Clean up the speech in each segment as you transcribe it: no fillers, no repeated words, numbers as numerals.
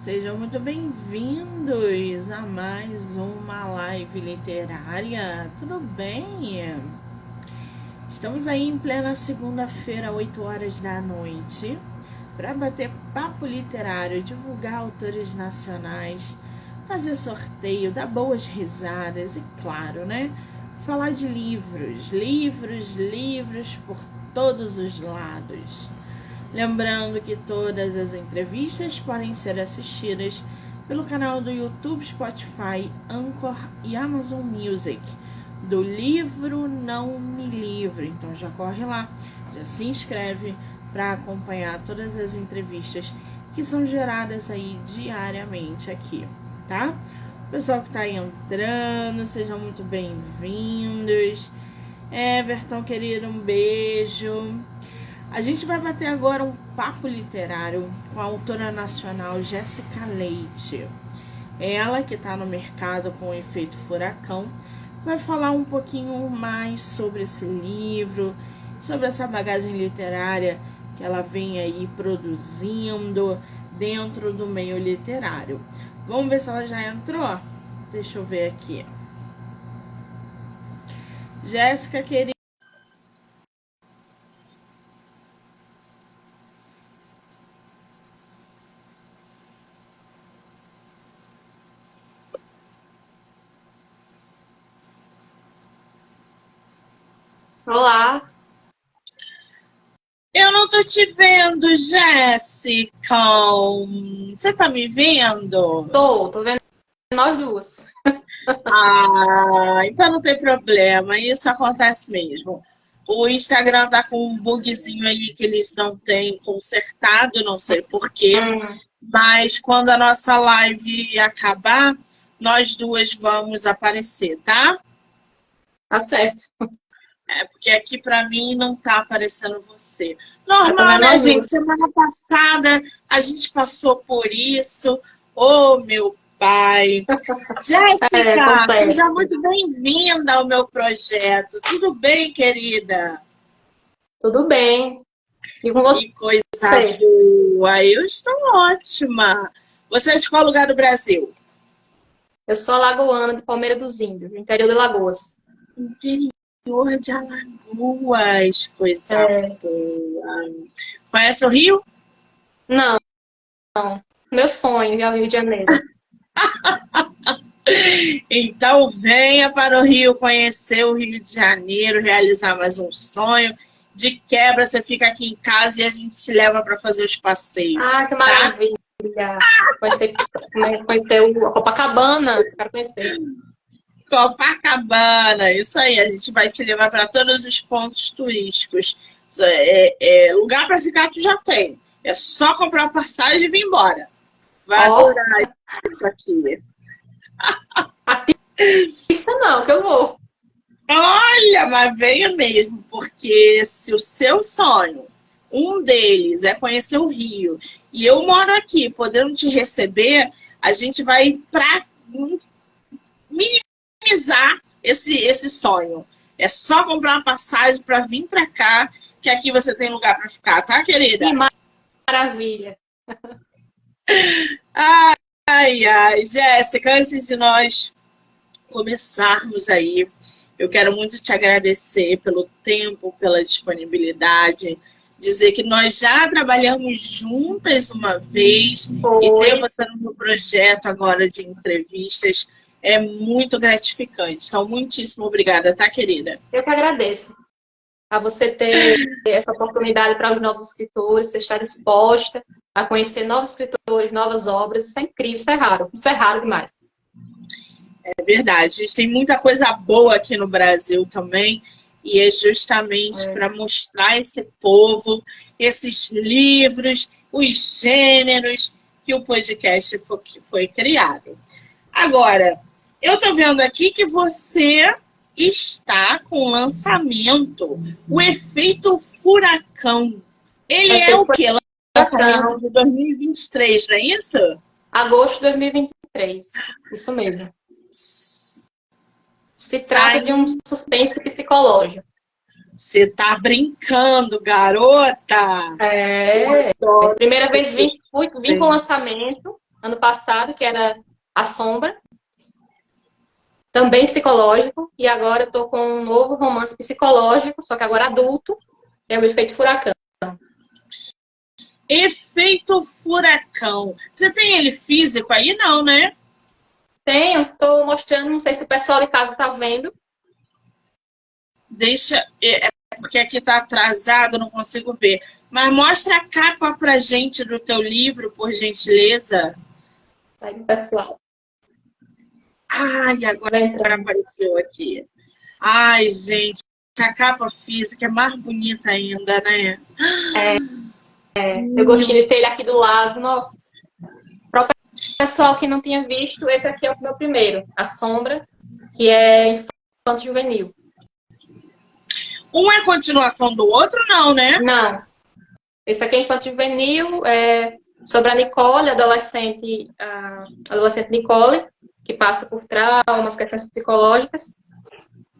Sejam muito bem-vindos a mais uma live literária. Tudo bem? Estamos aí em plena segunda-feira, 8 horas da noite, para bater papo literário, divulgar autores nacionais, fazer sorteio, dar boas risadas e, claro, né? Falar de livros, livros por todos os lados. Lembrando que todas as entrevistas podem ser assistidas pelo canal do YouTube, Spotify, Anchor e Amazon Music, do Livro Não Me Livre. Então já corre lá, já se inscreve para acompanhar todas as entrevistas que são geradas aí diariamente aqui, tá? O pessoal que está aí entrando, sejam muito bem-vindos. Everton, querido, um beijo. A gente vai bater agora um papo literário com a autora nacional Jéssica Leite. Ela, que está no mercado com o Efeito Furacão, vai falar um pouquinho mais sobre esse livro, sobre essa bagagem literária que ela vem aí produzindo dentro do meio literário. Vamos ver se ela já entrou? Deixa eu ver aqui. Jéssica, querida. Olá. Eu não tô te vendo, Jéssica. Você tá me vendo? Tô vendo nós duas. Então não tem problema, isso acontece mesmo. O Instagram tá com um bugzinho aí que eles não têm consertado, não sei porquê, mas quando a nossa live acabar, nós duas vamos aparecer, tá? Tá certo. Porque aqui pra mim não tá aparecendo você. Normal, né, gente? Semana passada a gente passou por isso. Oh, meu pai. Jéssica, seja muito bem-vinda ao meu projeto. Tudo bem, querida? Tudo bem. E com você? Que coisa boa. Eu estou ótima. Você é de qual lugar do Brasil? Eu sou alagoana de Palmeira dos Índios, interior de Lagoas. Interior de Alagoas. Coisa boa. Conhece o Rio? Não. Meu sonho é o Rio de Janeiro. Então venha para o Rio conhecer o Rio de Janeiro, realizar mais um sonho. De quebra, você fica aqui em casa e a gente te leva para fazer os passeios. Ah, que maravilha! Conhecer o Copacabana, quero conhecer. Copacabana, isso aí, a gente vai te levar para todos os pontos turísticos. Lugar para ficar tu já tem. É só comprar uma passagem e vir embora. Vai adorar isso aqui. Isso não, que eu vou. Olha, mas venha mesmo, porque se o seu sonho, um deles, é conhecer o Rio, e eu moro aqui, podendo te receber, a gente vai para minimizar esse sonho. É só comprar uma passagem para vir para cá, que aqui você tem lugar para ficar, tá, querida? Que maravilha! Ai, Jéssica, antes de nós começarmos aí, eu quero muito te agradecer pelo tempo, pela disponibilidade, dizer que nós já trabalhamos juntas uma vez e ter você no meu projeto agora de entrevistas é muito gratificante. Então, muitíssimo obrigada, tá, querida? Eu que agradeço a você ter essa oportunidade para os novos escritores, você estar disposta a conhecer novos escritores, novas obras. Isso é incrível, isso é raro demais. É verdade, a gente tem muita coisa boa aqui no Brasil também, e é justamente para mostrar esse povo, esses livros, os gêneros que o podcast foi criado. Agora, eu estou vendo aqui que você está com o lançamento, o Efeito Furacão. Ele é o quê? Lançamento de 2023, não é isso? Agosto de 2023, isso mesmo. Se trata de um suspense psicológico. Você tá brincando, garota? Primeira vez vim com o lançamento, ano passado, que era A Sombra, também psicológico, e agora eu tô com um novo romance psicológico, só que agora adulto, que é o Efeito Furacão. Efeito Furacão. Você tem ele físico aí? Não, né? Tenho, tô mostrando, não sei se o pessoal de casa tá vendo. Deixa. É porque aqui tá atrasado, não consigo ver. Mas mostra a capa pra gente do teu livro, por gentileza. Tá aí, pessoal. Ai, agora Vai entrando. apareceu aqui. Ai, gente, a capa física é mais bonita ainda, né? Eu gostei de ter ele aqui do lado. Nossa, para o pessoal que não tinha visto, esse aqui é o meu primeiro, A Sombra, que é infanto juvenil. Um é continuação do outro, não, né? Não, esse aqui é infanto juvenil, é sobre a Nicole, adolescente Nicole, que passa por traumas, questões psicológicas.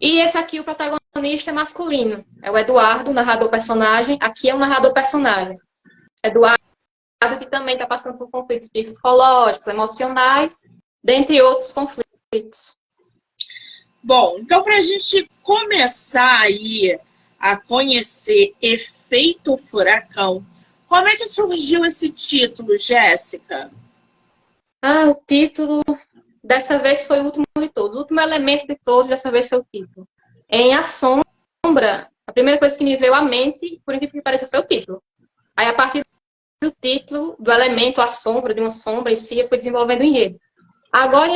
E esse aqui, o protagonista é masculino, é o Eduardo, o narrador-personagem. Aqui é um narrador-personagem. Eduardo, que também está passando por conflitos psicológicos, emocionais, dentre outros conflitos. Bom, então para a gente começar aí a conhecer Efeito Furacão, como é que surgiu esse título, Jéssica? O título dessa vez foi o último de todos. O último elemento de todos, dessa vez foi o título. Em A Sombra, a primeira coisa que me veio à mente, por incrível que pareça, foi o título. Aí, a partir do título, do elemento, a sombra, de uma sombra em si, eu fui desenvolvendo o enredo. Agora, em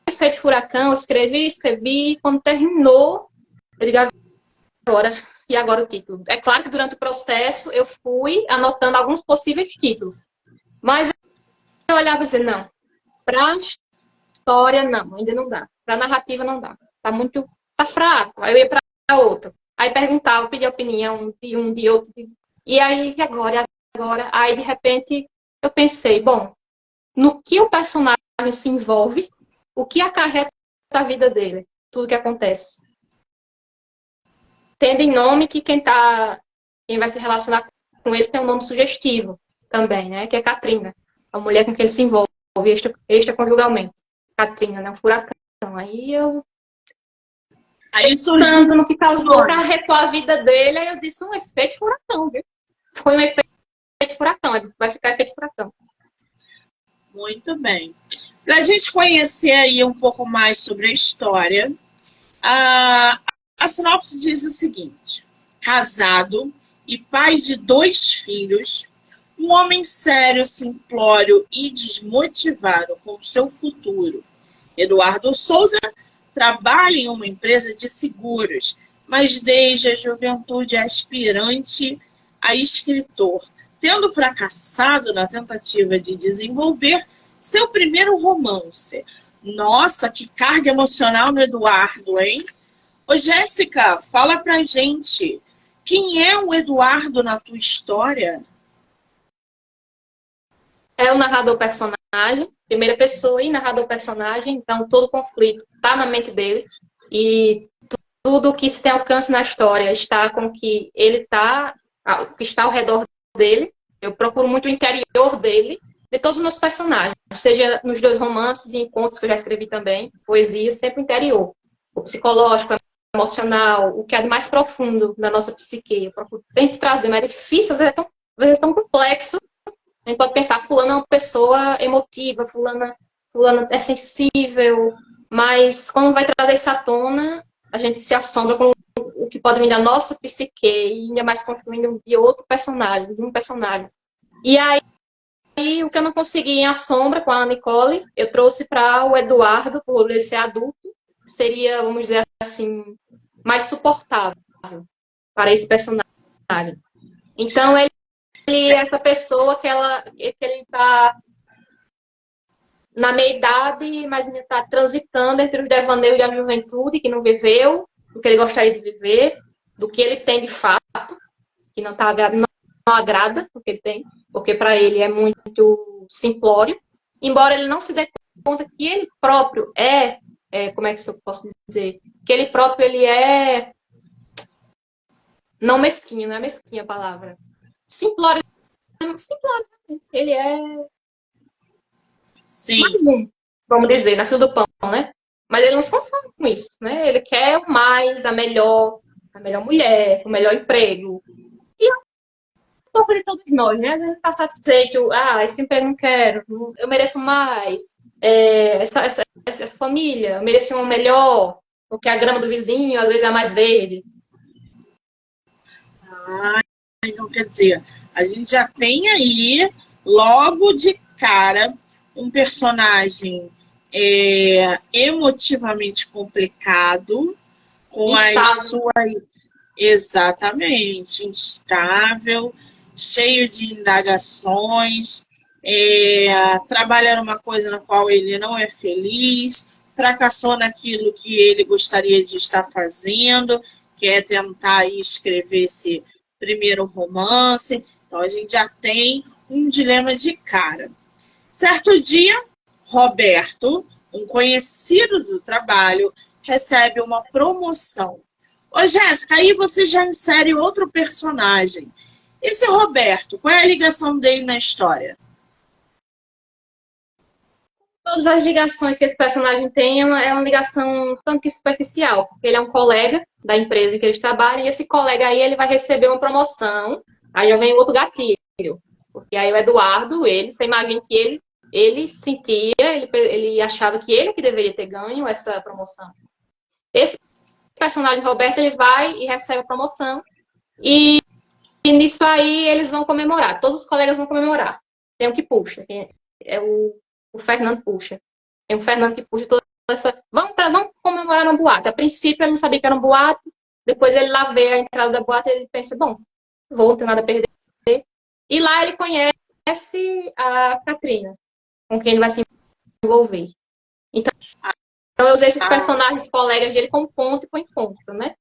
Efeito Furacão, eu escrevi, quando terminou, eu digo, agora, e agora o título. É claro que durante o processo eu fui anotando alguns possíveis títulos, mas eu olhava e dizia, não, para história não, ainda não dá, para narrativa não dá, tá fraco, aí eu ia para outro, aí perguntava, pedia opinião de um, de outro, e aí, e agora, aí de repente eu pensei, bom, no que o personagem se envolve, o que acarreta a vida dele, tudo que acontece. Tendo em nome que quem vai se relacionar com ele tem um nome sugestivo também, né? Que é Katrina, a mulher com quem ele se envolve extraconjugalmente. Katrina, né? Um furacão. Aí eu, Aí surgiu pensando no que causou, acarretou a vida dele, aí eu disse um efeito furacão, viu? Foi um efeito furacão, vai ficar efeito furacão. muito bem. Para a gente conhecer aí um pouco mais sobre a história, a sinopse diz o seguinte: casado e pai de 2 filhos, um homem sério, simplório e desmotivado com seu futuro, Eduardo Souza, trabalha em uma empresa de seguros, mas desde a juventude é aspirante a escritor, tendo fracassado na tentativa de desenvolver seu primeiro romance. Nossa, que carga emocional no Eduardo, hein? Ô, Jéssica, fala pra gente, quem é o Eduardo na tua história? É o narrador-personagem, primeira pessoa e narrador-personagem, então todo conflito está na mente dele e tudo que se tem alcance na história está com o que ele está, o que está ao redor dele. Eu procuro muito o interior dele, de todos os meus personagens, seja nos 2 romances e em contos que eu já escrevi também, poesia, sempre o interior. O psicológico, o emocional, o que é de mais profundo da nossa psique. Eu procuro, tento trazer, mas é difícil, às vezes é tão complexo. A gente pode pensar, fulano é uma pessoa emotiva, fulana é sensível, mas quando vai trazer isso à tona, a gente se assombra com o que pode vir da nossa psique, e ainda mais construindo de outro personagem, de um personagem. E aí, o que eu não consegui em A Sombra, com a Nicole, eu trouxe para o Eduardo, por ele ser adulto, seria, vamos dizer assim, mais suportável para esse personagem. Então, ele é essa pessoa que ele está na meia-idade, mas ainda está transitando entre os devaneios da juventude, que não viveu, do que ele gostaria de viver, do que ele tem de fato, que não agrada o que ele tem, porque para ele é muito simplório, embora ele não se dê conta que ele próprio como é que eu posso dizer? Que ele próprio ele é não mesquinho, não é mesquinha a palavra. Simplório, ele é Sim. Mais um, vamos dizer, na fila do pão, né? Mas ele não se conforma com isso, né? Ele quer o mais, a melhor mulher, o melhor emprego. E é um pouco de todos nós, né? Às vezes tá satisfeito, esse emprego eu não quero, eu mereço mais. Essa família, eu mereço um melhor, porque a grama do vizinho às vezes é mais verde. Então, quer dizer, a gente já tem aí, logo de cara, um personagem emotivamente complicado, com as Instável. suas. Exatamente, instável, cheio de indagações, trabalha numa coisa na qual ele não é feliz, fracassou naquilo que ele gostaria de estar fazendo, que é tentar aí escrever esse primeiro romance. Então a gente já tem um dilema de cara. Certo dia, Roberto, um conhecido do trabalho, recebe uma promoção. Ô, Jéssica, aí você já insere outro personagem. Esse Roberto, qual é a ligação dele na história? Todas as ligações que esse personagem tem é uma ligação tanto que superficial, porque ele é um colega da empresa em que eles trabalham, e esse colega aí ele vai receber uma promoção, aí já vem outro gatilho, porque aí o Eduardo, você imagina que ele sentia, ele achava que ele que deveria ter ganho essa promoção. Esse personagem Roberto, ele vai e recebe a promoção, e nisso aí eles vão comemorar, todos os colegas vão comemorar. Tem um que puxa, que é o Fernando puxa. Tem o Fernando que puxa toda essa. Vamos comemorar no boate. A princípio ele não sabia que era um boate, depois ele lá vê a entrada da boate e ele pensa, bom, não ter nada a perder. E lá ele conhece a Katrina, com quem ele vai se envolver. Então eu usei esses personagens colegas dele como ponto e encontro, né?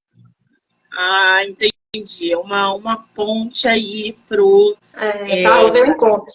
Entendi. É uma ponte aí pro. Para o encontro.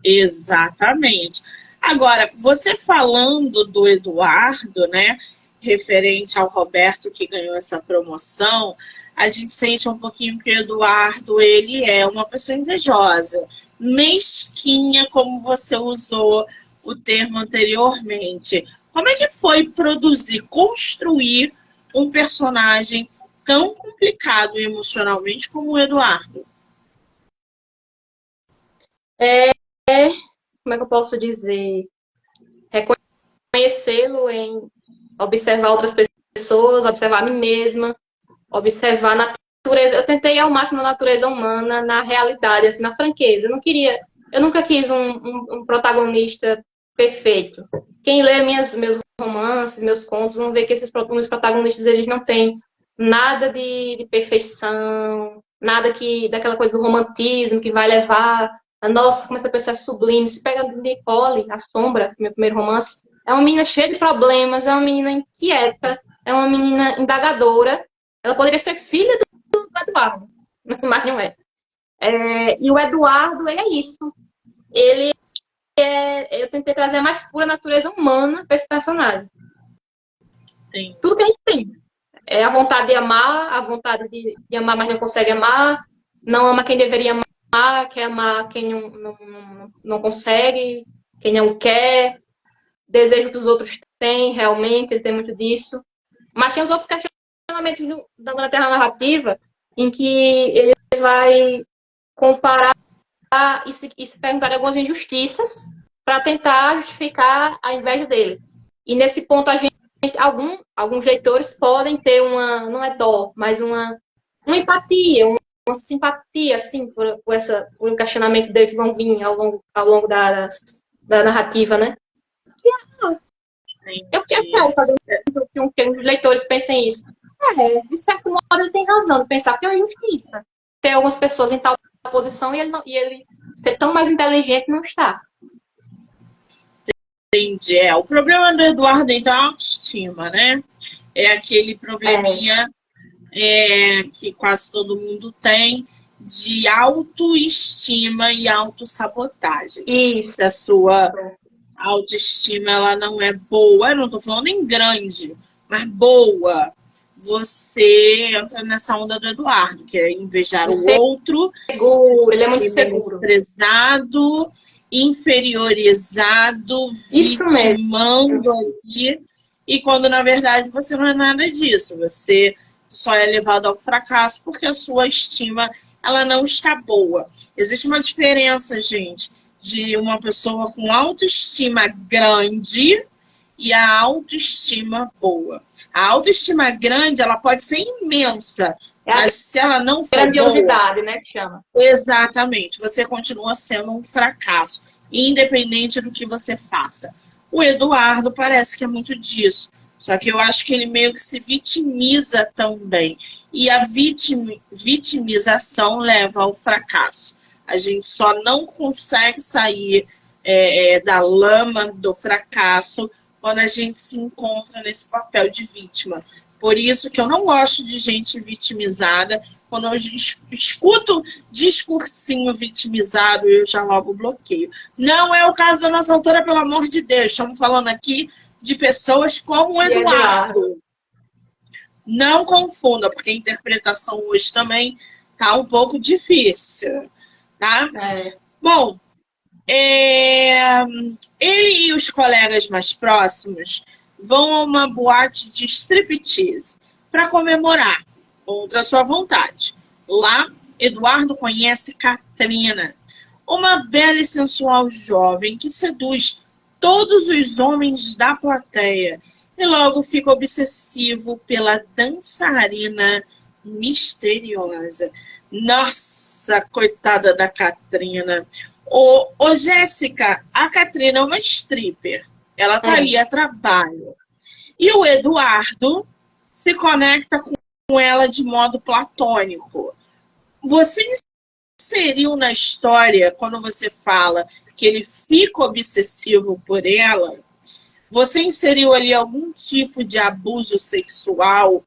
Exatamente. Agora, você falando do Eduardo, né, referente ao Roberto que ganhou essa promoção, a gente sente um pouquinho que o Eduardo, ele é uma pessoa invejosa, mesquinha, como você usou o termo anteriormente. Como é que foi produzir, construir um personagem tão complicado emocionalmente como o Eduardo? Como é que eu posso dizer? Reconhecê-lo em observar outras pessoas, observar a mim mesma, observar a natureza. Eu tentei ao máximo a natureza humana na realidade, assim, na franqueza. Eu nunca quis um protagonista perfeito. Quem lê meus romances, meus contos, vão ver que esses meus protagonistas eles não têm nada de perfeição, nada daquela coisa do romantismo que vai levar nossa, como essa pessoa é sublime. Se pega Nicole, A Sombra, meu primeiro romance, é uma menina cheia de problemas, é uma menina inquieta, é uma menina indagadora. Ela poderia ser filha do Eduardo, mas não é. E o Eduardo é isso. Eu tentei trazer a mais pura natureza humana para esse personagem. Sim. Tudo que a gente tem. É a vontade de amar, a vontade de amar, mas não consegue amar, não ama quem deveria amar, quer amar quem não consegue, quem não quer, desejo que os outros têm, realmente, ele tem muito disso. Mas tem os outros questionamentos da terra narrativa em que ele vai comparar e se perguntar de algumas injustiças para tentar justificar a inveja dele. E nesse ponto a gente alguns leitores podem ter não é dó, mas uma empatia, uma simpatia, assim, por o questionamento dele que vão vir ao longo da narrativa, né? Eu quero fazer com que os leitores pensem isso. De certo modo, ele tem razão de pensar que é uma injustiça. Ter algumas pessoas em tal posição e ele ser tão mais inteligente não está. Entendi. O problema do Eduardo, então, é a autoestima, né? É aquele probleminha que quase todo mundo tem de autoestima e autossabotagem. Isso. Se a sua autoestima ela não é boa, eu não estou falando em grande, mas boa, você entra nessa onda do Eduardo, que é invejar o outro, seguro, ele é muito seguro, desprezado inferiorizado, vitimando ali, e quando na verdade você não é nada disso, você só é levado ao fracasso porque a sua estima ela não está boa. Existe uma diferença, gente, de uma pessoa com autoestima grande e a autoestima boa. A autoestima grande, ela pode ser imensa, mas se ela não for grandiosidade, boa, né, que chama. exatamente, você continua sendo um fracasso, independente do que você faça. O Eduardo parece que é muito disso, só que eu acho que ele meio que se vitimiza também. E a vitimização leva ao fracasso. A gente só não consegue sair da lama do fracasso quando a gente se encontra nesse papel de vítima. Por isso que eu não gosto de gente vitimizada. Quando eu escuto discursinho vitimizado, eu já logo bloqueio. Não é o caso da nossa autora, pelo amor de Deus. Estamos falando aqui de pessoas como o Eduardo. Não confunda, porque a interpretação hoje também tá um pouco difícil, tá? Bom, ele e os colegas mais próximos vão a uma boate de striptease para comemorar contra a sua vontade. Lá, Eduardo conhece Katrina, uma bela e sensual jovem que seduz todos os homens da plateia e logo fica obsessivo pela dançarina misteriosa. Nossa, coitada da Katrina. Ô Jéssica, a Katrina é uma stripper. Ela tá ali a trabalho. E o Eduardo se conecta com ela de modo platônico. Você inseriu na história, quando você fala que ele fica obsessivo por ela, você inseriu ali algum tipo de abuso sexual,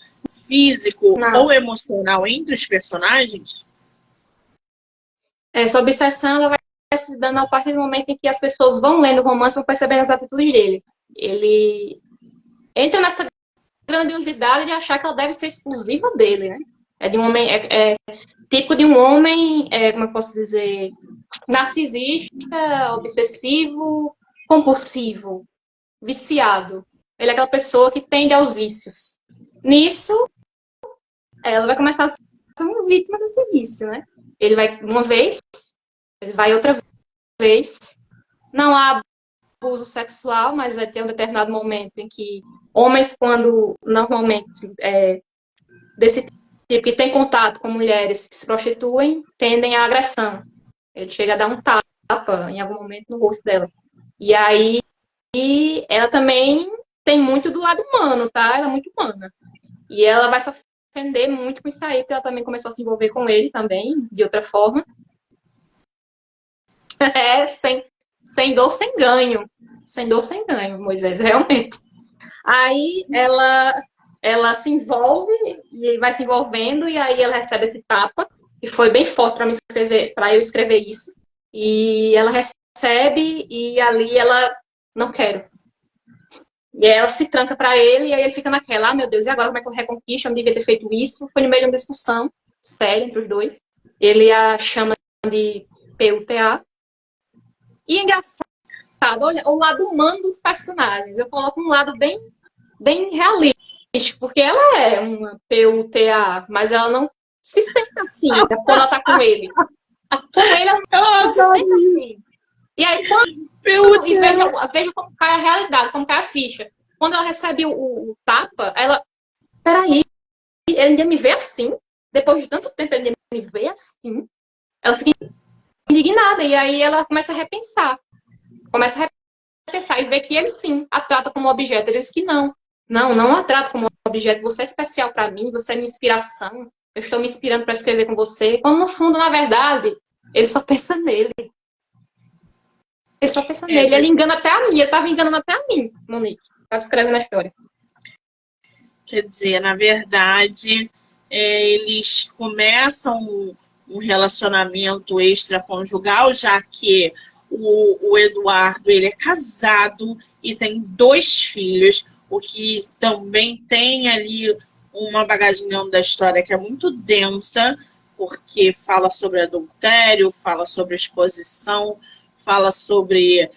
físico ou emocional entre os personagens? Essa obsessão ela vai se dando a partir do momento em que as pessoas vão lendo o romance e vão percebendo as atitudes dele. Ele entra nessa grandiosidade de achar que ela deve ser exclusiva dele, né? É de um homem, típico de um homem, como eu posso dizer, narcisista, obsessivo, compulsivo, viciado. Ele é aquela pessoa que tende aos vícios. Nisso, ela vai começar a ser uma vítima desse vício, né? Ele vai uma vez, ele vai outra vez. Não há abuso sexual, mas vai ter um determinado momento em que homens, quando normalmente desse tipo, que tem contato com mulheres que se prostituem, tendem à agressão. Ele chega a dar um tapa em algum momento no rosto dela. E aí, ela também tem muito do lado humano, tá? Ela é muito humana. E ela vai se ofender muito com isso aí, porque ela também começou a se envolver com ele também, de outra forma. Sem dor, sem ganho. Sem dor, sem ganho, Moisés, realmente. Aí ela se envolve e vai se envolvendo, e aí ela recebe esse tapa, que foi bem forte para eu escrever isso. E ela recebe, e ali ela não quero. E aí ela se tranca para ele, e aí ele fica naquela, meu Deus, e agora como é que eu reconquisto? Eu não devia ter feito isso. Foi no meio de uma discussão séria entre os dois. Ele a chama de PUTA. E é engraçado, olha, o lado humano dos personagens. Eu coloco um lado bem realístico, porque ela é uma PUTA, mas ela não se sente assim, né, quando ela tá com ele. Com ele, ela não se sente assim. E aí, veja como cai a realidade, como cai a ficha. Quando ela recebe o tapa, ela, peraí, ele ainda me vê assim? Depois de tanto tempo, ele ainda me vê assim? Ela fica indignada, e aí ela começa a repensar. E ver que ele sim a trata como objeto. Ele diz que não a trato como objeto. Você é especial para mim, você é minha inspiração. Eu estou me inspirando para escrever com você. Quando no fundo, na verdade, ele só pensa nele. Ele só pensa nele. Ele engana até a mim. Ele estava enganando até a mim, Monique. Estava escrevendo a história. Quer dizer, na verdade, eles começam um relacionamento extraconjugal, já que o Eduardo ele é casado e tem 2 filhos, o que também tem ali uma bagagem da história que é muito densa, porque fala sobre adultério, fala sobre exposição, fala sobre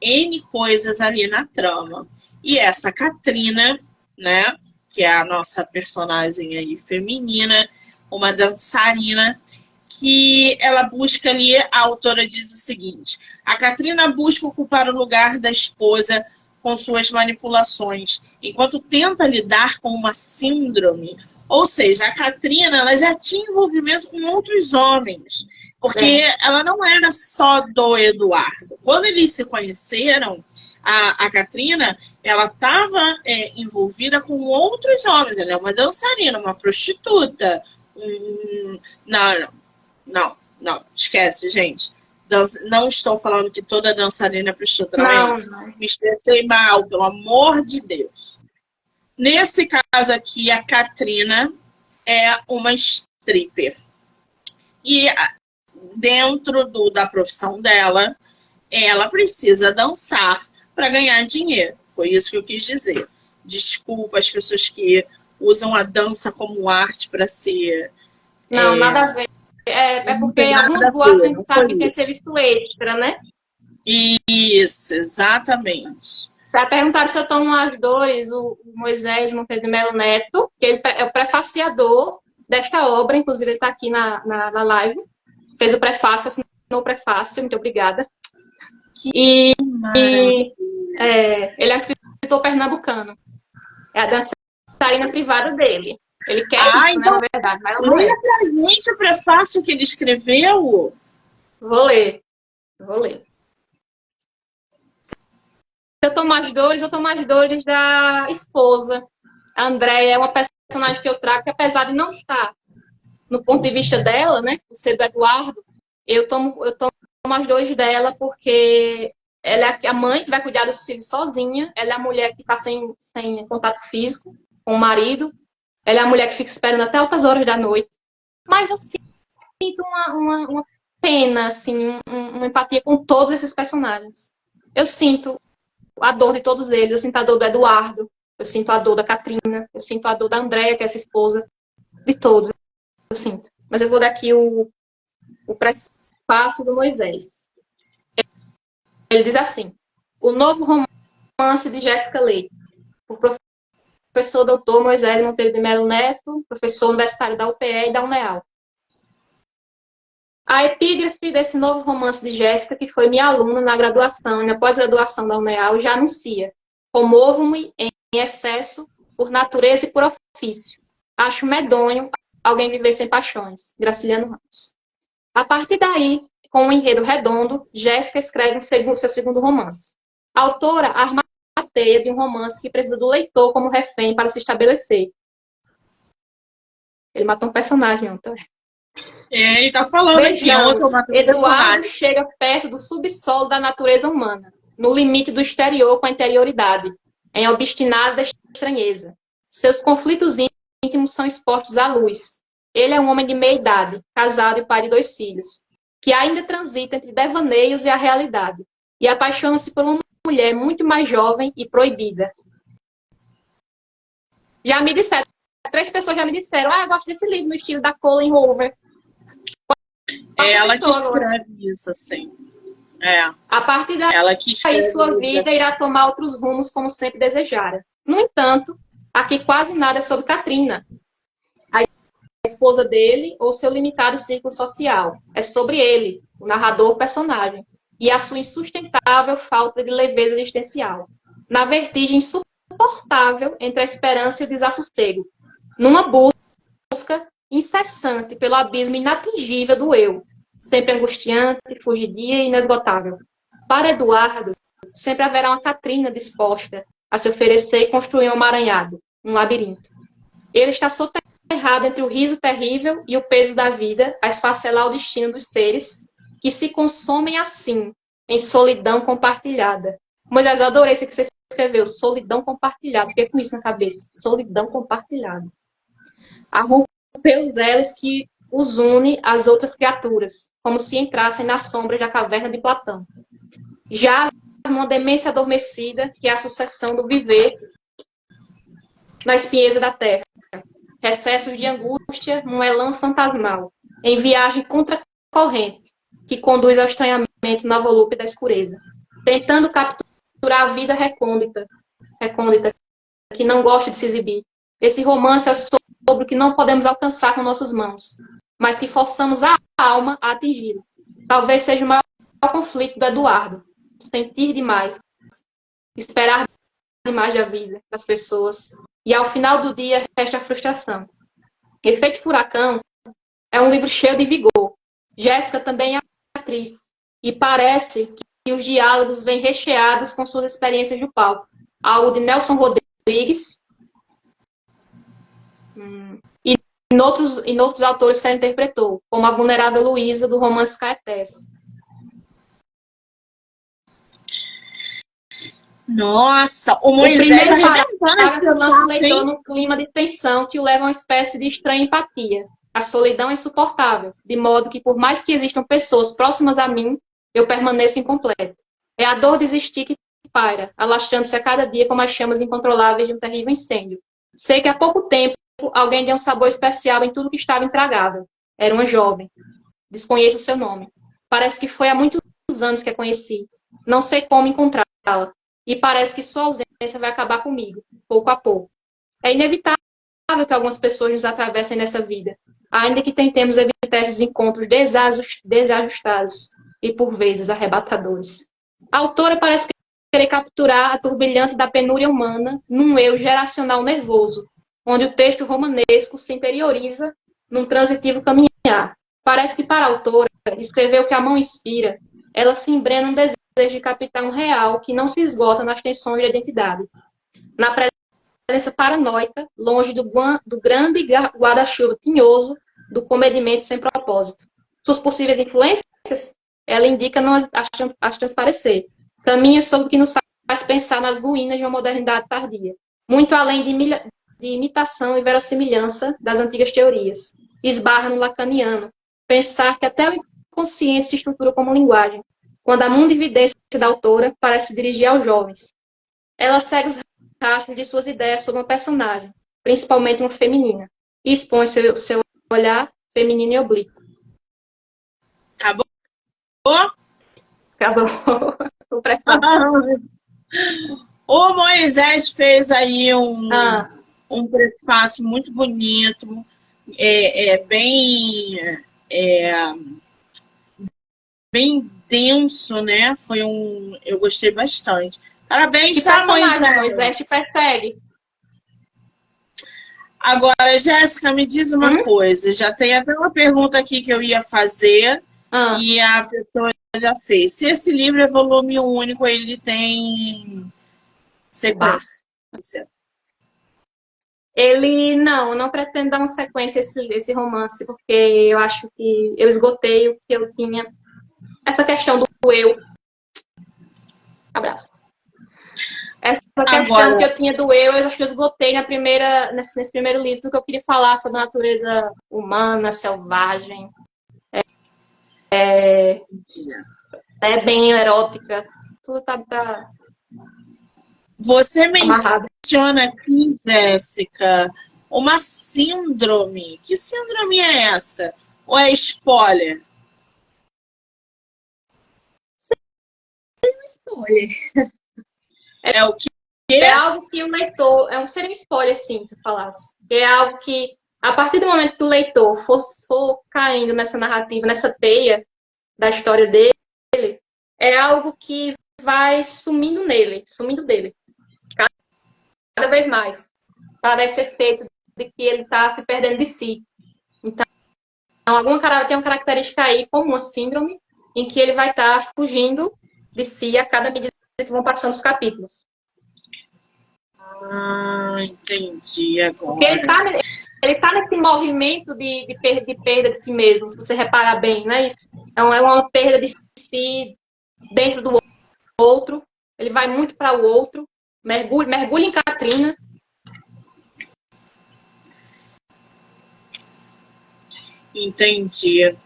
N coisas ali na trama. E essa Katrina, né, que é a nossa personagem aí feminina, uma dançarina, que ela busca ali, a autora diz o seguinte: a Katrina busca ocupar o lugar da esposa com suas manipulações, enquanto tenta lidar com uma síndrome. Ou seja, a Katrina, ela já tinha envolvimento com outros homens, porque ela não era só do Eduardo. Quando eles se conheceram, a Katrina, ela estava envolvida com outros homens. Ela é uma dançarina, uma prostituta. Não, esquece, gente. Não estou falando que toda dançarina é prostituta, não é isso. Me expressei mal, pelo amor de Deus. Nesse caso aqui, a Katrina é uma stripper. E dentro da profissão dela, ela precisa dançar para ganhar dinheiro. Foi isso que eu quis dizer. Desculpa as pessoas que usam a dança como arte para se... Não, nada a ver. É porque alguns boatos a gente sabe que tem serviço extra, né? Isso, exatamente. Para perguntar se eu tomo as dores, o Moisés Monteiro de Melo Neto, que ele é o prefaciador desta obra, inclusive ele está aqui na live, fez o prefácio, assinou o prefácio, muito obrigada. E ele é escritor pernambucano. É a dançarina privada dele. Ele quer isso, então, né, na verdade. Mas leia pra gente o prefácio que ele escreveu. Vou ler. Se eu tomo as dores da esposa. A Andréia é uma personagem que eu trago, que apesar de não estar no ponto de vista dela, né, por ser do Eduardo, eu tomo as dores dela porque ela é a mãe que vai cuidar dos filhos sozinha, ela é a mulher que está sem contato físico com o marido, ela é a mulher que fica esperando até altas horas da noite. Mas eu sinto uma pena, assim, uma empatia com todos esses personagens. Eu sinto a dor de todos eles, eu sinto a dor do Eduardo, eu sinto a dor da Katrina, eu sinto a dor da Andréia, que é essa esposa, de todos, eu sinto. Mas eu vou dar aqui o prefácio do Moisés. Ele diz assim: o novo romance de Jéssica Leite, por professor doutor Moisés Monteiro de Melo Neto, professor universitário da UPE e da UNEAL. A epígrafe desse novo romance de Jéssica, que foi minha aluna na graduação e na pós-graduação da UNEAL, já anuncia: comovo-me em excesso por natureza e por ofício. Acho medonho alguém viver sem paixões. Graciliano Ramos. A partir daí, com um enredo redondo, Jéssica escreve seu segundo romance. A autora arma a teia de um romance que precisa do leitor como refém para se estabelecer. Ele matou um personagem, Antônio. Ele está falando Vejamos, aqui, Eduardo chega perto do subsolo da natureza humana, no limite do exterior com a interioridade, em obstinada estranheza. Seus conflitos íntimos são expostos à luz. Ele é um homem de meia idade, casado e pai de 2 filhos, que ainda transita entre devaneios e a realidade, e apaixona-se por uma mulher muito mais jovem e proibida. Já me disseram, 3 pessoas já me disseram: eu gosto desse livro no estilo da Colleen Hoover. É ela que escreve isso, assim. A partir daí, sua vida irá tomar outros rumos como sempre desejara. No entanto, aqui quase nada é sobre Katrina, a esposa dele ou seu limitado círculo social. É sobre ele, o narrador personagem, e a sua insustentável falta de leveza existencial. Na vertigem insuportável entre a esperança e o desassossego. Numa busca incessante pelo abismo inatingível do eu, sempre angustiante, fugidia e inesgotável. Para Eduardo, sempre haverá uma Katrina disposta a se oferecer e construir um emaranhado, um labirinto. Ele está soterrado entre o riso terrível e o peso da vida, a esfacelar o destino dos seres que se consomem assim, em solidão compartilhada. Moisés, eu adorei isso que você escreveu, solidão compartilhada. Fiquei com isso na cabeça, solidão compartilhada. A romper os elos que os une às outras criaturas, como se entrassem na sombra da caverna de Platão. Já numa demência adormecida, que é a sucessão do viver na espinheza da terra. Recessos de angústia num elan fantasmal, em viagem contra corrente, que conduz ao estranhamento na volúpia da escureza, tentando capturar a vida recôndita, que não gosta de se exibir. Esse romance é sobre o que não podemos alcançar com nossas mãos, mas que forçamos a alma a atingir. Talvez seja o maior conflito do Eduardo. Sentir demais, esperar demais da vida, das pessoas. E ao final do dia resta a frustração. Efeito Furacão é um livro cheio de vigor. Jéssica também é atriz. E parece que os diálogos vêm recheados com suas experiências de palco. Algo de Nelson Rodrigues e em outros autores que ela interpretou, como a vulnerável Luísa, do romance Caetés. Nossa, o Moisés arrebentando lança o leitor num clima de tensão que o leva a uma espécie de estranha empatia. A solidão é insuportável, de modo que, por mais que existam pessoas próximas a mim, eu permaneço incompleto. É a dor de existir que paira, alastrando-se a cada dia como as chamas incontroláveis de um terrível incêndio. Sei que há pouco tempo alguém deu um sabor especial em tudo que estava intragável. Era uma jovem. Desconheço o seu nome. Parece que foi há muitos anos que a conheci. Não sei como encontrá-la. E parece que sua ausência vai acabar comigo, pouco a pouco. É inevitável que algumas pessoas nos atravessem nessa vida, ainda que tentemos evitar esses encontros desajustados e, por vezes, arrebatadores. A autora parece querer capturar a turbilhante da penúria humana num eu geracional nervoso, onde o texto romanesco se interioriza num transitivo caminhar. Parece que, para a autora, escrever o que a mão inspira, ela se embrena um desejo de captar um real que não se esgota nas tensões da identidade. Na presença paranoica, longe do grande guarda-chuva tinhoso do comedimento sem propósito. Suas possíveis influências, ela indica não as transparecer. Caminha sobre o que nos faz pensar nas ruínas de uma modernidade tardia, muito além de imitação e verossimilhança das antigas teorias. Esbarra no lacaniano, pensar que até o inconsciente se estrutura como linguagem, quando a mundividência da autora parece se dirigir aos jovens. Ela segue os rastros de suas ideias sobre uma personagem, principalmente uma feminina, e expõe seu olhar feminino e oblíquo. Acabou? Acabou. O prefácio. O Moisés fez aí um prefácio muito bonito, bem denso, né? Eu gostei bastante. Parabéns, tá, Moisés? Te persegue. Agora, Jéssica, me diz uma coisa. Já tem até uma pergunta aqui que eu ia fazer e a pessoa já fez. Se esse livro é volume único, ele tem sequência? Ele não pretende dar uma sequência esse romance, porque eu acho que eu esgotei o que eu tinha. Essa questão do eu. Abraço. Essa questão que eu tinha do eu acho que eu esgotei nesse primeiro livro, do que eu queria falar sobre a natureza humana, selvagem. É bem erótica. Tudo tá Você menciona aqui, Jéssica, uma síndrome. Que síndrome é essa? Ou é spoiler? Spoiler. É o que? É algo que o leitor... seria um spoiler, sim, se eu falasse. É algo que, a partir do momento que o leitor for caindo nessa narrativa, nessa teia da história dele, é algo que vai sumindo dele. Cada vez mais. Para esse efeito de que ele está se perdendo de si. Então, tem uma característica aí, como uma síndrome, em que ele vai estar fugindo de si a cada medida que vão passando os capítulos. Entendi agora. Porque ele tá nesse movimento de perda de si mesmo, se você reparar bem, não é isso? Então, é uma perda de si dentro do outro, ele vai muito para o outro, mergulha em Katrina. Entendi.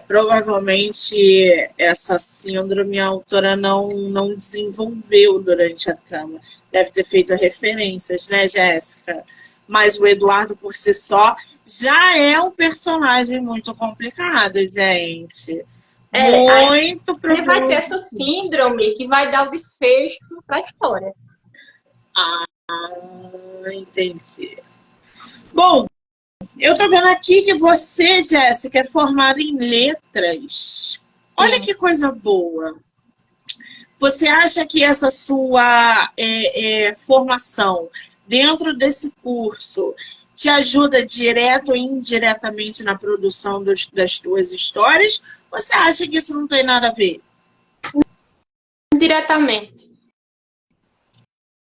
Provavelmente essa síndrome a autora não desenvolveu durante a trama. Deve ter feito referências, né, Jéssica? Mas o Eduardo, por si só, já é um personagem muito complicado, gente. Muito ele vai ter essa síndrome que vai dar o desfecho para a história. Ah, entendi. Bom, eu tô vendo aqui que você, Jéssica, é formada em letras. Olha que coisa boa. Você acha que essa sua formação dentro desse curso te ajuda direto ou indiretamente na produção das tuas histórias? Ou você acha que isso não tem nada a ver?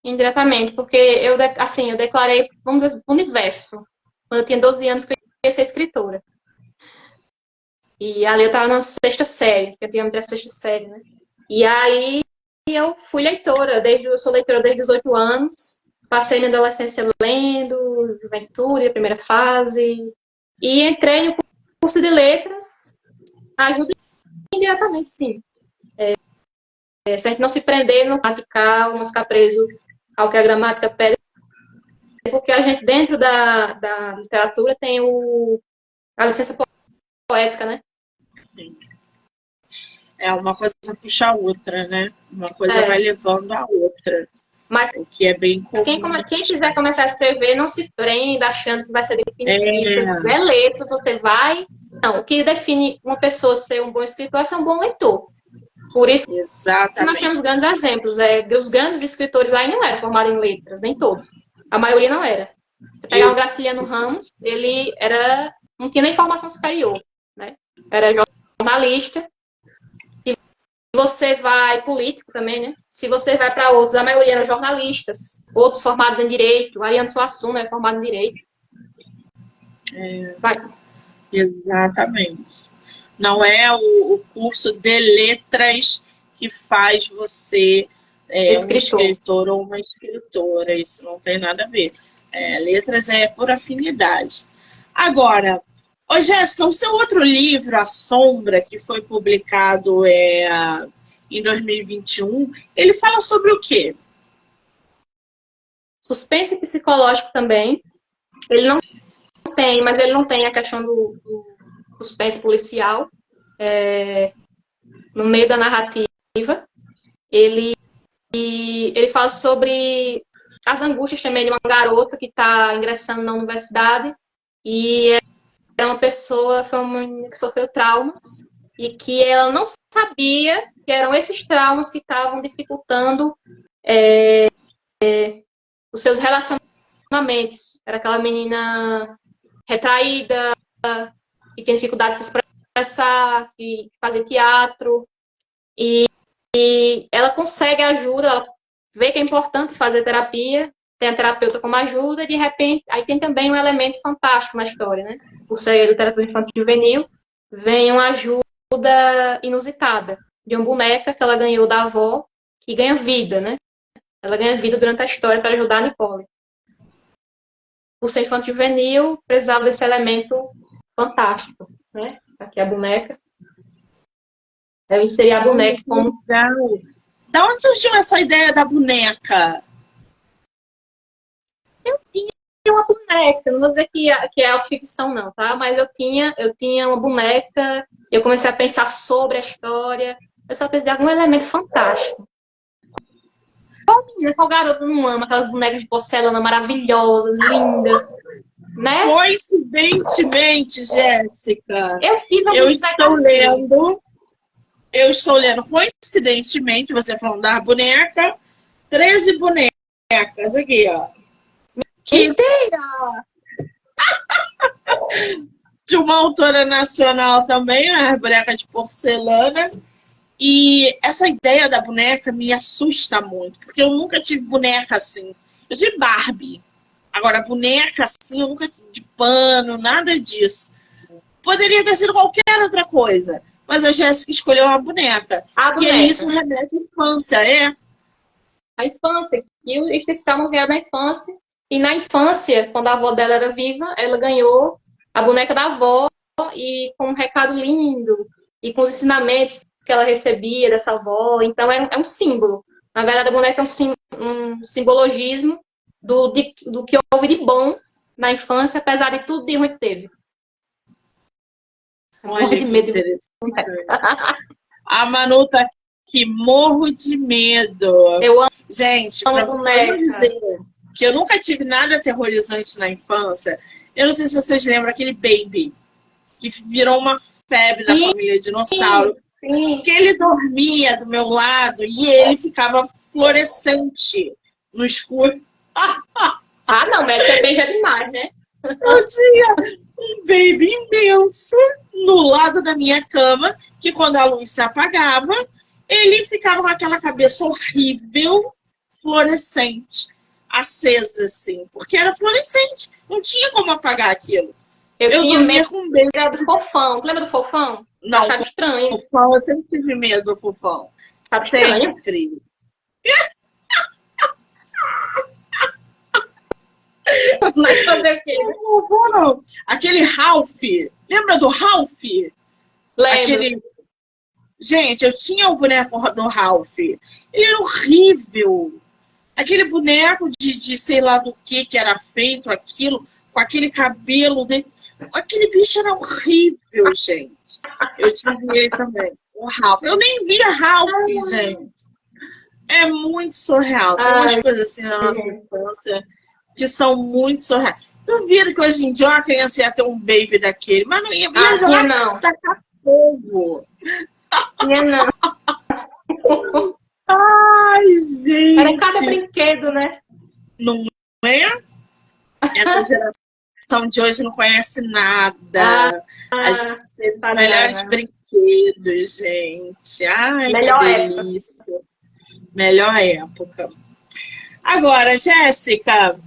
Indiretamente, porque eu declarei, vamos dizer, o universo. Quando eu tinha 12 anos, que eu ia ser escritora. E ali eu estava na sexta série, que eu tinha a sexta série, né? E aí eu fui leitora, eu sou leitora desde os 8 anos, passei minha adolescência lendo, juventude, a primeira fase, e entrei no curso de letras, ajuda indiretamente, sim. Se a gente não se prender no radical, não ficar preso ao que a gramática pede, porque a gente, dentro da literatura, tem a licença poética, né? Sim. É, uma coisa puxa a outra, né? Uma coisa vai levando a outra. Mas o que é bem comum. Quem quiser começar a escrever, não se prenda achando que vai ser definitivo. Se você tiver letras, você vai... Não, o que define uma pessoa ser um bom escritor é ser um bom leitor. Por isso que nós temos grandes exemplos. Os grandes escritores aí não eram formados em letras, nem todos. A maioria não era. Você pegar o Graciliano Ramos, ele não tinha nem formação superior, né? Era jornalista. Se você vai, político também, né? Se você vai para outros, a maioria eram jornalistas, outros formados em Direito. Ariano Suassuna é formado em Direito. Exatamente. Não é o curso de letras que faz você um escritor ou uma escritora. Isso não tem nada a ver. Letras é por afinidade. Agora, Jéssica, o seu outro livro, A Sombra, que foi publicado em 2021, ele fala sobre o quê? Suspense psicológico também. Ele não tem a questão do suspense policial no meio da narrativa. Ele fala sobre as angústias também de uma garota que está ingressando na universidade e é uma pessoa, foi uma menina que sofreu traumas e que ela não sabia que eram esses traumas que estavam dificultando os seus relacionamentos. Era aquela menina retraída, que tinha dificuldade de se expressar, de fazer teatro. E ela consegue ajuda, ela vê que é importante fazer terapia, tem a terapeuta como ajuda, e de repente, aí tem também um elemento fantástico na história, né? Por ser literatura infantil juvenil, vem uma ajuda inusitada de uma boneca que ela ganhou da avó, que ganha vida, né? Ela ganha vida durante a história para ajudar a Nicole. Por ser infantil juvenil, precisava desse elemento fantástico, né? Aqui a boneca. Eu inseri a boneca como... Da onde surgiu essa ideia da boneca? Eu tinha uma boneca, não vou dizer que é ficção não, tá? Mas eu tinha uma boneca, eu comecei a pensar sobre a história, eu só precisava de algum elemento fantástico. Qual menina, qual garota não ama aquelas bonecas de porcelana maravilhosas, lindas, né? Coincidentemente, Jéssica, eu estou lendo, coincidentemente, você falando da boneca, 13 bonecas aqui, ó. De uma autora nacional também, a boneca de porcelana. E essa ideia da boneca me assusta muito, porque eu nunca tive boneca assim. Eu tive Barbie. Agora, boneca assim, eu nunca tive de pano, nada disso. Poderia ter sido qualquer outra coisa, mas a Jéssica escolheu uma boneca. E aí isso remete à infância, A infância. E esses traumas vieram da infância. E na infância, quando a avó dela era viva, ela ganhou a boneca da avó e com um recado lindo e com os ensinamentos que ela recebia dessa avó. Então, é um símbolo. Na verdade, a boneca é um simbologismo do que houve de bom na infância, apesar de tudo de ruim que teve. Olha de que medo. interessante. A Manu tá aqui, morro de medo. Eu Gente, amo pra eu não boneca. dizer que eu nunca tive nada aterrorizante na infância, eu não sei se vocês lembram aquele Baby, que virou uma febre da Sim, família dinossauro. sim. Porque ele dormia do meu lado e ele ficava fluorescente no escuro. Ah, não, mas você beija demais, né? Eu tinha um baby imenso no lado da minha cama, que quando a luz se apagava, ele ficava com aquela cabeça horrível, fluorescente, acesa, assim, porque era fluorescente, não tinha como apagar aquilo. Eu Eu tinha dormia medo com um baby. do fofão. Tu lembra do fofão? Não, Achava estranho. fofão, eu sempre tive medo do fofão. Achava estranho. Sempre. Mas fazer o quê? Não vou, não. Aquele Ralph, lembra do Ralph? Lembro. Aquele. Gente, eu tinha o boneco do Ralph. Ele era horrível. Aquele boneco de sei lá do que era feito aquilo, com aquele cabelo dele. Aquele bicho era horrível, gente. Eu tive ele também, o Ralph. Eu nem via Ralph, gente. É muito surreal. Tem umas Ai, coisas assim na nossa infância que são muito surreais. Duvido que hoje em dia uma criança ia ter um baby daquele, mas não ia, ah, ia tinha lá não. tacar fogo. Tinha não. Ai, Era cada gente. brinquedo, né? Não é? Essa geração de hoje não conhece nada. A gente teve os melhores brinquedos, gente. Ai, Melhor que época. delícia. Melhor época. Agora, Jéssica,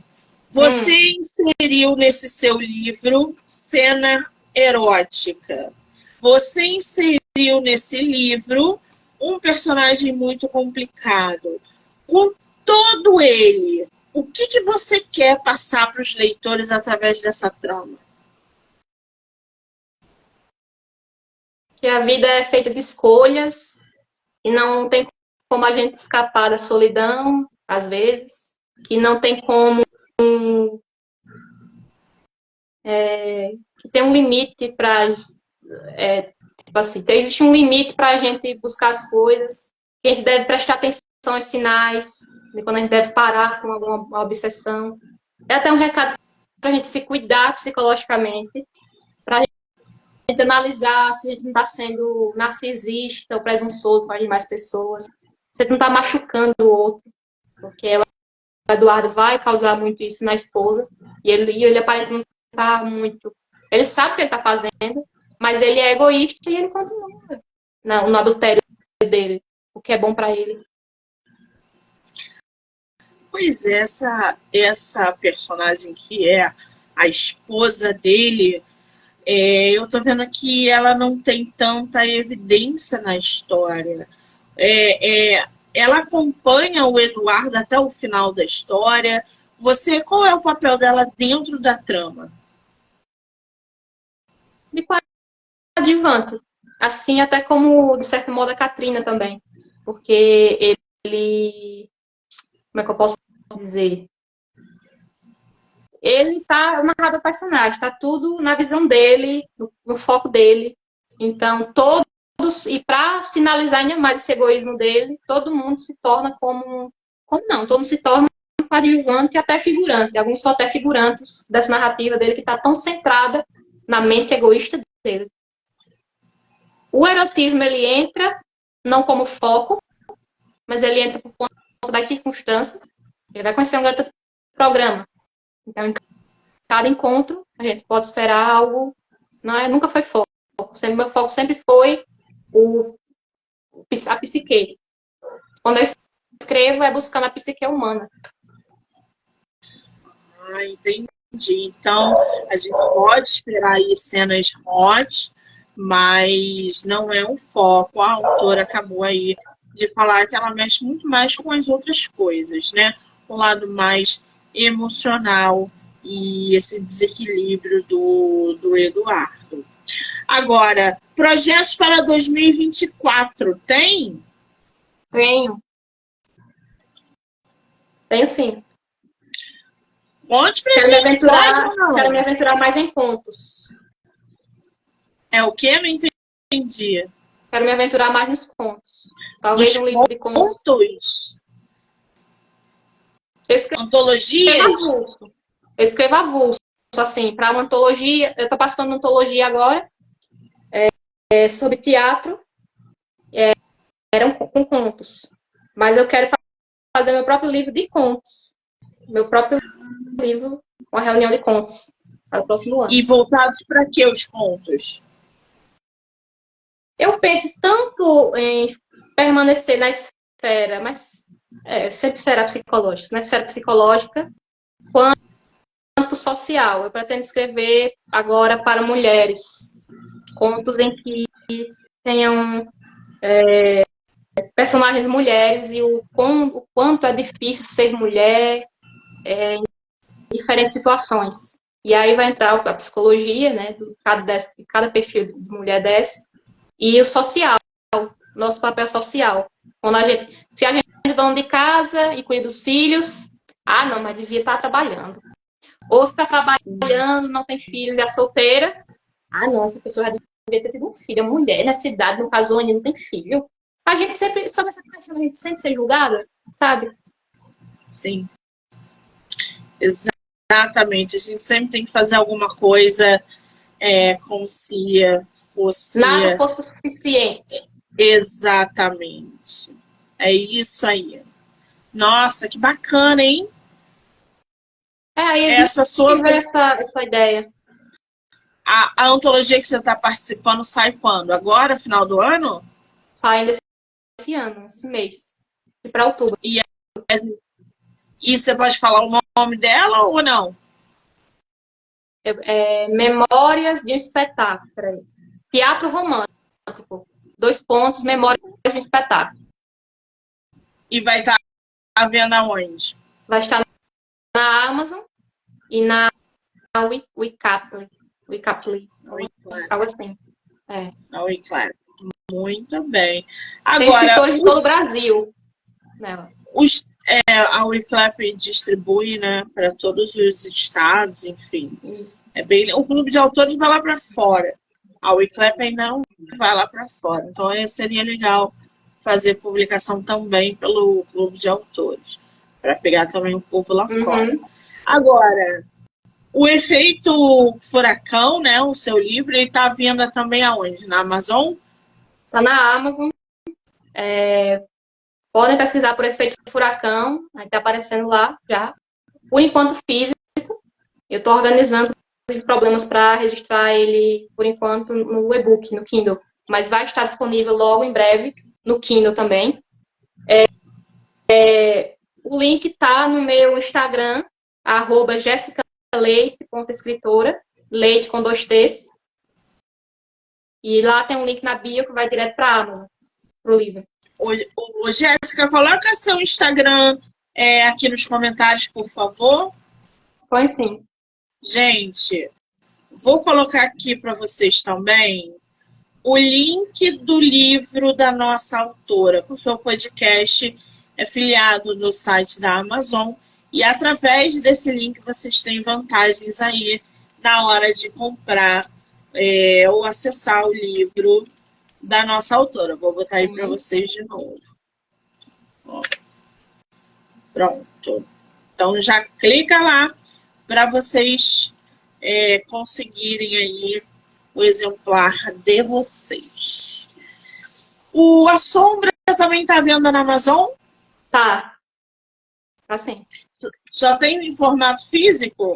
você inseriu nesse seu livro cena erótica. Você inseriu nesse livro um personagem muito complicado. Com todo ele, o que você quer passar para os leitores através dessa trama? Que a vida é feita de escolhas e não tem como a gente escapar da solidão, às vezes. Que não tem como... que tem um limite para... tipo assim, existe um limite para a gente buscar as coisas. Que a gente deve prestar atenção aos sinais, de quando a gente deve parar com alguma obsessão. É até um recado para a gente se cuidar psicologicamente, para a gente analisar se a gente não está sendo narcisista ou presunçoso com as demais pessoas, se a gente não está machucando o outro, porque o Eduardo vai causar muito isso na esposa, e ele aparenta não tá muito... Ele sabe o que ele está fazendo, mas ele é egoísta e ele continua no adultério dele, o que é bom para ele. Pois é, essa personagem que é a esposa dele, eu tô vendo que ela não tem tanta evidência na história. Ela acompanha o Eduardo até o final da história. Qual é o papel dela dentro da trama? De coadjuvante. Assim, até como, de certo modo, a Katrina também. Porque ele... Como é que eu posso dizer? Ele tá narrado o personagem, tá tudo na visão dele, no foco dele. Então, todos, e para sinalizar ainda mais esse egoísmo dele, todo mundo se torna como não, todo mundo se torna coadjuvante e até figurante. Alguns são até figurantes dessa narrativa dele que está tão centrada na mente egoísta dele. O erotismo, ele entra não como foco, mas ele entra por conta das circunstâncias. Ele vai conhecer um garoto de programa. Então, em cada encontro, a gente pode esperar algo... nunca foi foco. Meu foco sempre foi a psique. Quando eu escrevo, é buscando a psique humana. Ah, entendi. Então, a gente pode esperar aí cenas hot, mas não é um foco. A autora acabou aí de falar que ela mexe muito mais com as outras coisas, né? O lado mais emocional e esse desequilíbrio do Eduardo. Agora, projetos para 2024, tem? Tenho sim. Conte pra gente, pode ou não? Quero me aventurar mais em contos. É o quê? Não entendi. Quero me aventurar mais nos contos. Talvez um livro de contos. Contos? Eu escrevo Antologias? avulso. Eu escrevo avulso, assim, para uma antologia. Eu estou participando de uma antologia agora, sobre teatro, eram com contos. Mas eu quero fazer meu próprio livro de contos. Meu próprio livro, uma reunião de contos para o próximo ano. E voltados para que os contos? Eu penso tanto em permanecer na esfera, mas sempre será psicológica, na esfera psicológica, quanto social. Eu pretendo escrever agora para mulheres, contos em que tenham personagens mulheres e o quanto é difícil ser mulher em diferentes situações. E aí vai entrar a psicologia, né, de cada perfil de mulher dessa, e o social, nosso papel social. Se a gente é dona de casa e cuida dos filhos, não, mas devia estar trabalhando. Ou se está trabalhando, não tem filhos e é solteira, não, essa pessoa já devia ter tido um filho, é mulher, nessa idade, não casou ainda, não tem filho. A gente sempre, sabe essa questão, a gente sempre ser julgada, sabe? Sim. Exatamente. A gente sempre tem que fazer alguma coisa como se fosse... Nada fosse o suficiente. Exatamente. É isso aí. Nossa, que bacana, hein? Aí Essa sua... essa ideia. A antologia que você está participando sai quando? Agora, final do ano? Sai ainda esse ano, esse mês. E para outubro. E você pode falar o nome dela ou não? Memórias de um espetáculo. Peraí. Teatro romântico. 2 pontos, Memórias de um espetáculo. E vai estar à venda onde? Vai estar na Amazon e na Wicaply. Algo assim. Na Wiclap. Muito bem. Tem Agora, escritores de todo o Brasil nela. A Wiclap distribui, né, para todos os estados, enfim. Isso. O clube de autores vai lá para fora. A Wiclap ainda não vai lá para fora. Então, seria legal fazer publicação também pelo clube de autores, para pegar também o povo lá fora. Agora, o Efeito Furacão, né, o seu livro, ele está à venda também aonde? Na Amazon? Está na Amazon. Podem pesquisar por Efeito Furacão, aí está aparecendo lá já. Por enquanto físico, eu estou organizando problemas para registrar ele, por enquanto, no e-book, no Kindle. Mas vai estar disponível logo em breve no Kindle também. O link está no meu Instagram, @jessicaleite.escritora, leite com 2 T's. E lá tem um link na bio que vai direto para a Amazon, para o livro. Jéssica, coloca seu Instagram aqui nos comentários, por favor. Põe sim. Gente, vou colocar aqui para vocês também o link do livro da nossa autora, porque o podcast é filiado do site da Amazon e através desse link vocês têm vantagens aí na hora de comprar ou acessar o livro da nossa autora. Vou botar aí para vocês de novo. Ó. Pronto. Então já clica lá para vocês conseguirem aí o exemplar de vocês. A Sombra também está vendo na Amazon? Tá. Tá sim. Só tem em formato físico?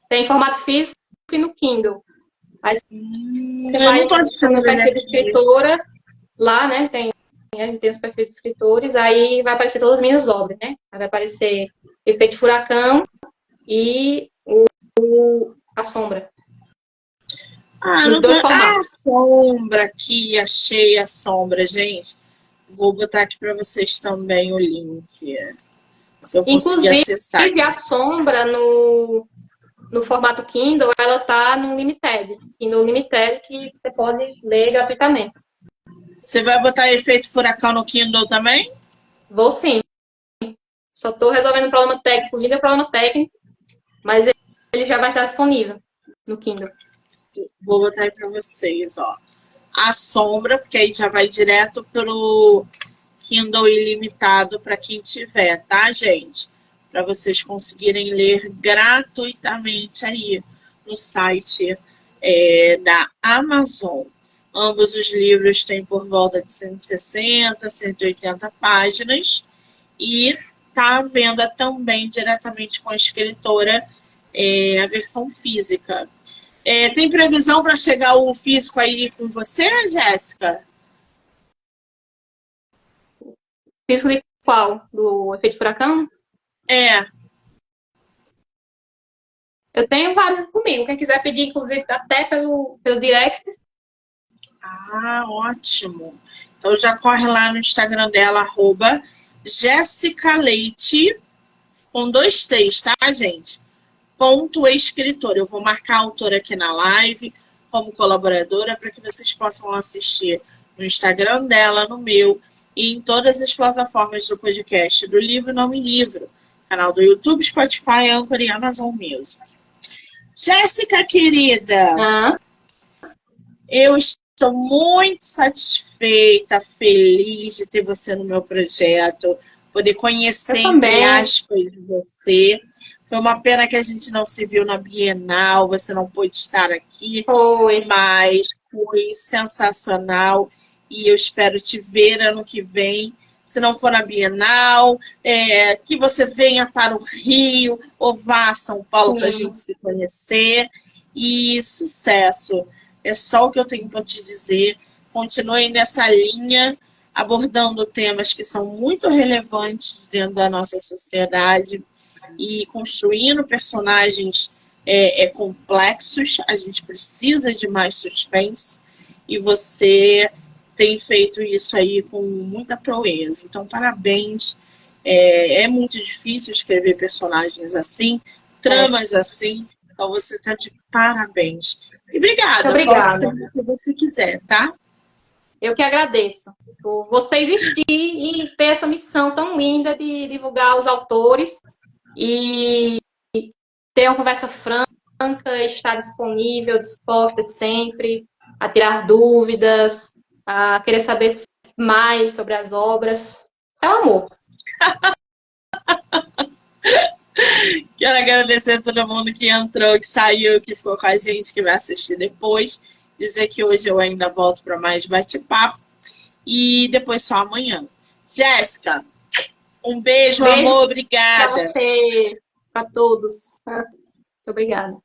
Tem em formato físico e no Kindle. Mas você eu vai não tô no perfil de escritora, lá, né? A gente tem os perfis de escritores, aí vai aparecer todas as minhas obras, né? Aí vai aparecer Efeito Furacão e A Sombra. Não tô... a Sombra aqui, achei a Sombra, gente. Vou botar aqui para vocês também o link. Se eu conseguir acessar. Inclusive, a Sombra no formato Kindle, ela tá no Limited. E no Limited que você pode ler gratuitamente. Você vai botar Efeito Furacão no Kindle também? Vou sim. Só estou resolvendo um problema técnico, inclusive é um problema técnico, mas ele já vai estar disponível no Kindle. Vou botar aí para vocês, ó. A Sombra, porque aí já vai direto pro Kindle ilimitado para quem tiver, tá, gente? Para vocês conseguirem ler gratuitamente aí no site da Amazon. Ambos os livros têm por volta de 160, 180 páginas e está à venda também diretamente com a escritora a versão física. Tem previsão para chegar o físico aí com você, Jéssica? Físico de qual? Do Efeito Furacão? É. Eu tenho vários comigo. Quem quiser pedir, inclusive, até pelo direct. Ah, ótimo. Então já corre lá no Instagram dela, Jéssica Leite, com 2 T's, tá, gente? @escritora. Eu vou marcar a autora aqui na live como colaboradora para que vocês possam assistir no Instagram dela, no meu e em todas as plataformas do podcast do Livro Não Me Livro, canal do YouTube, Spotify, Anchor e Amazon Music. Jéssica, querida, eu estou muito satisfeita, feliz de ter você no meu projeto, poder conhecer, entre aspas, você. Foi uma pena que a gente não se viu na Bienal, você não pôde estar aqui. Foi. Mas foi sensacional e eu espero te ver ano que vem. Se não for na Bienal, que você venha para o Rio ou vá a São Paulo para a gente se conhecer. E sucesso. É só o que eu tenho para te dizer. Continue nessa linha, abordando temas que são muito relevantes dentro da nossa sociedade e construindo personagens complexos. A gente precisa de mais suspense e você tem feito isso aí com muita proeza. Então, parabéns. É muito difícil escrever personagens assim, tramas assim. Então, você está de parabéns. E obrigada. Muito obrigada. Pode ser o que você quiser, tá? Eu que agradeço por você existir e ter essa missão tão linda de divulgar os autores e ter uma conversa franca, estar disponível, disposta sempre a tirar dúvidas, a querer saber mais sobre as obras. É um amor. Quero agradecer a todo mundo que entrou, que saiu, que ficou com a gente, que vai assistir depois. Dizer que hoje eu ainda volto para mais bate-papo. E depois só amanhã. Jéssica, um beijo, amor. Obrigada. Para você, para todos. Muito obrigada.